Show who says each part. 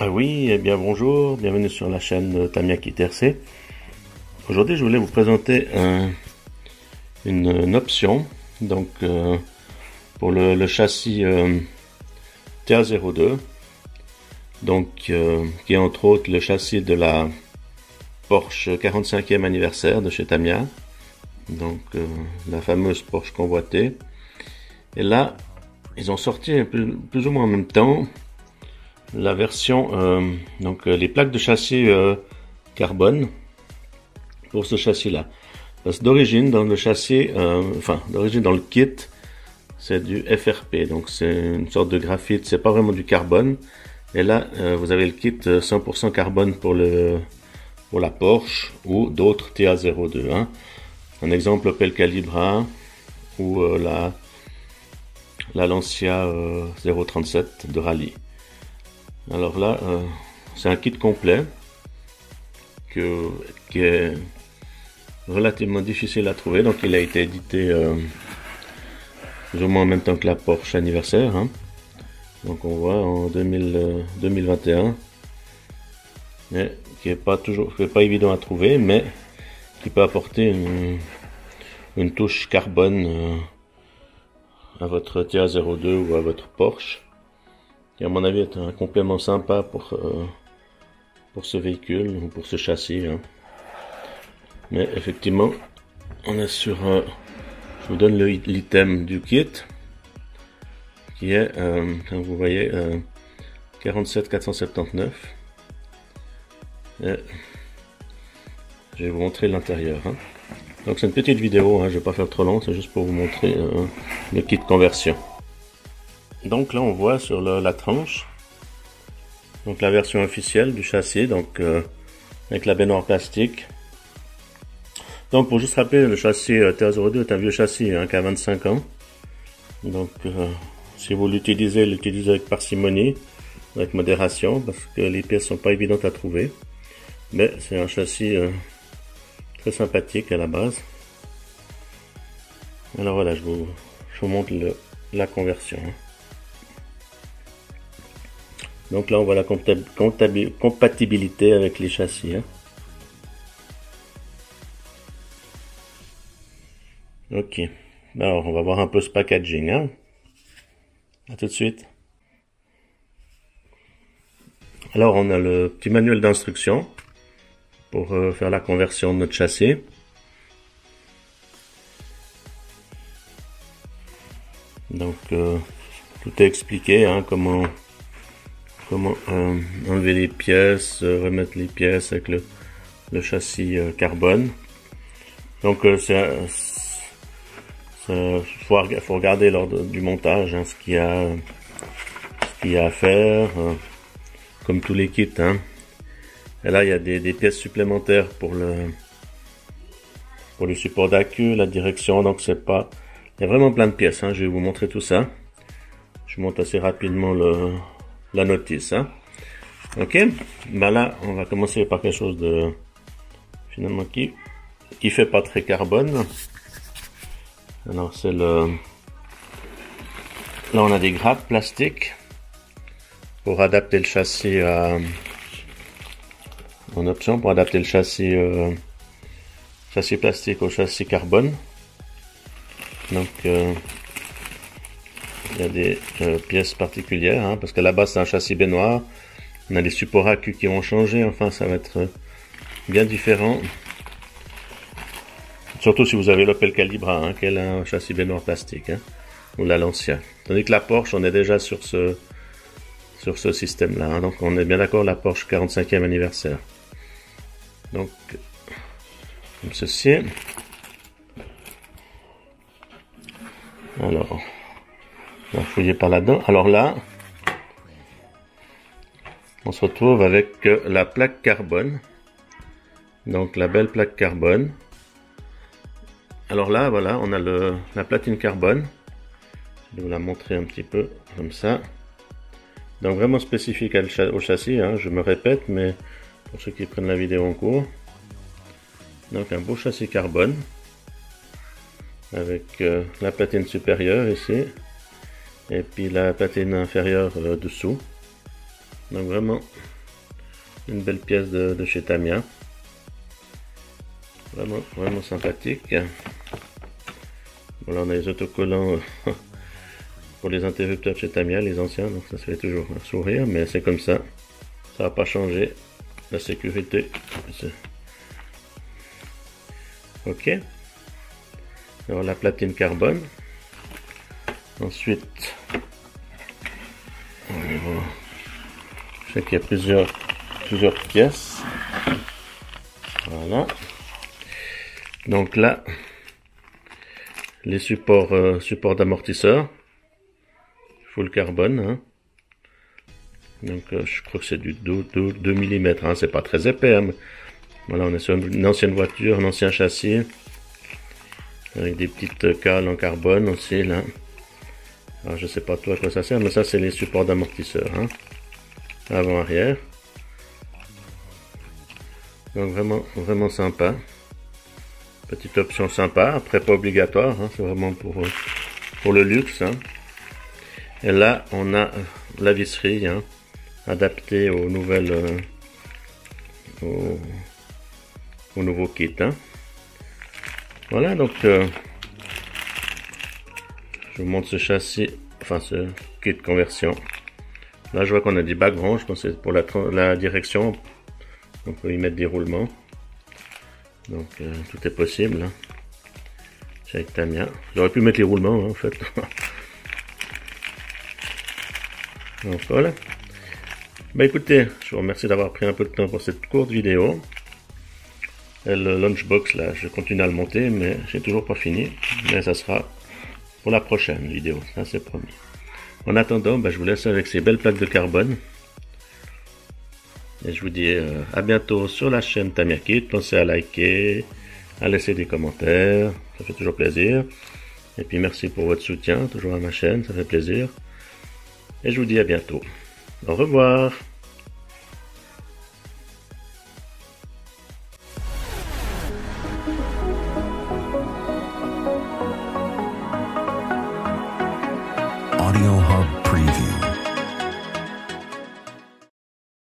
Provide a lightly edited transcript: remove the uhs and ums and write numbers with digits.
Speaker 1: Ah oui, eh bien bonjour, bienvenue sur la chaîne Tamiya TRC. Aujourd'hui, je voulais vous présenter une option donc pour le châssis TA02, donc qui est entre autres le châssis de la Porsche 45e anniversaire de chez Tamiya, donc la fameuse Porsche convoitée. Et là, ils ont sorti plus ou moins en même temps la version, les plaques de châssis carbone pour ce châssis-là. Parce que d'origine, dans le châssis, d'origine dans le kit, c'est du FRP, donc c'est une sorte de graphite, c'est pas vraiment du carbone. Et là, vous avez le kit 100% carbone pour la Porsche ou d'autres TA02. Hein. Un exemple Opel Calibra ou la Lancia 037 de rallye. Alors là, c'est un kit complet qui est relativement difficile à trouver. Donc il a été édité plus ou moins en même temps que la Porsche anniversaire. Hein. Donc on voit en 2021, mais qui est pas évident à trouver, mais qui peut apporter une touche carbone à votre TA02 ou à votre Porsche. Qui à mon avis est un complément sympa pour ce véhicule ou pour ce châssis. Hein. Mais effectivement, on est sur je vous donne l'item du kit qui est, comme vous voyez, 47 479. Et je vais vous montrer l'intérieur. Hein. Donc c'est une petite vidéo, hein, je vais pas faire trop long, c'est juste pour vous montrer le kit conversion. Donc là on voit sur la tranche donc la version officielle du châssis, donc avec la baignoire plastique. Donc pour juste rappeler, le châssis TA02 est un vieux châssis hein, qui a 25 ans. Donc si vous l'utilisez avec parcimonie, avec modération, parce que les pièces sont pas évidentes à trouver. Mais c'est un châssis très sympathique à la base. Alors voilà, je vous montre la conversion. Donc là, on voit la compatibilité avec les châssis. Hein. Ok. Alors, on va voir un peu ce packaging. Hein. À tout de suite. Alors, on a le petit manuel d'instruction pour faire la conversion de notre châssis. Donc, tout est expliqué, hein, comment enlever les pièces, remettre les pièces avec le châssis carbone. Donc faut regarder lors du montage hein, ce qu'il y a à faire, comme tous les kits. Hein. Et là il y a des pièces supplémentaires pour le support d'accu, la direction. Donc il y a vraiment plein de pièces. Hein. Je vais vous montrer tout ça. Je monte assez rapidement la notice. Hein. Ok, ben là on va commencer par quelque chose de finalement qui fait pas très carbone. Alors c'est là on a des grappes plastiques pour adapter le châssis en option pour adapter le châssis plastique au châssis carbone. Donc il y a des pièces particulières, hein, parce qu'à la base c'est un châssis baignoire. On a des supports accu qui vont changer, enfin ça va être bien différent. Surtout si vous avez l'Opel Calibra, hein, qui est un châssis baignoire plastique, hein, ou la Lancia. Tandis que la Porsche, on est déjà sur ce système-là. Hein, donc on est bien d'accord, la Porsche 45e anniversaire. Donc, comme ceci. Alors, on va fouiller par là-dedans. Alors là, on se retrouve avec la plaque carbone. Donc la belle plaque carbone. Alors là, voilà, on a la platine carbone. Je vais vous la montrer un petit peu comme ça. Donc vraiment spécifique au châssis, hein, je me répète, mais pour ceux qui prennent la vidéo en cours. Donc un beau châssis carbone. Avec la platine supérieure ici. Et puis la platine inférieure dessous. Donc vraiment Une belle pièce de chez Tamiya. Vraiment, vraiment sympathique. Voilà, on a les autocollants pour les interrupteurs de chez Tamiya, les anciens, donc ça fait toujours un sourire, mais c'est comme ça. Ça va pas changer la sécurité. Ok. Alors la platine carbone. Ensuite, je sais qu'il y a plusieurs pièces. Voilà. Donc là, les supports d'amortisseur, full carbone. Hein. Donc je crois que c'est du 2 mm. Hein. C'est pas très épais. Hein, mais voilà, on est sur une ancienne voiture, un ancien châssis, avec des petites cales en carbone aussi là. Alors je sais pas trop à quoi ça sert, mais ça c'est les supports d'amortisseur. Hein. Avant, arrière. Donc vraiment, vraiment sympa. Petite option sympa, après pas obligatoire, hein, c'est vraiment pour le luxe. Hein. Et là, on a la visserie hein, adaptée aux nouvelles, au nouveau kit. Hein. Voilà, donc je vous montre ce châssis, enfin ce kit de conversion. Là, je vois qu'on a des bagues, je pense que c'est pour la direction. On peut y mettre des roulements. Donc tout est possible. Hein. C'est avec Tamiya. J'aurais pu mettre les roulements hein, en fait. Donc voilà. Bah écoutez, je vous remercie d'avoir pris un peu de temps pour cette courte vidéo. Et le lunchbox là, je continue à le monter, mais j'ai toujours pas fini. Mais ça sera pour la prochaine vidéo, ça c'est promis. En attendant, bah, je vous laisse avec ces belles plaques de carbone. Et je vous dis à bientôt sur la chaîne Tamiya Kit. Pensez à liker, à laisser des commentaires, ça fait toujours plaisir. Et puis merci pour votre soutien, toujours à ma chaîne, ça fait plaisir. Et je vous dis à bientôt. Au revoir.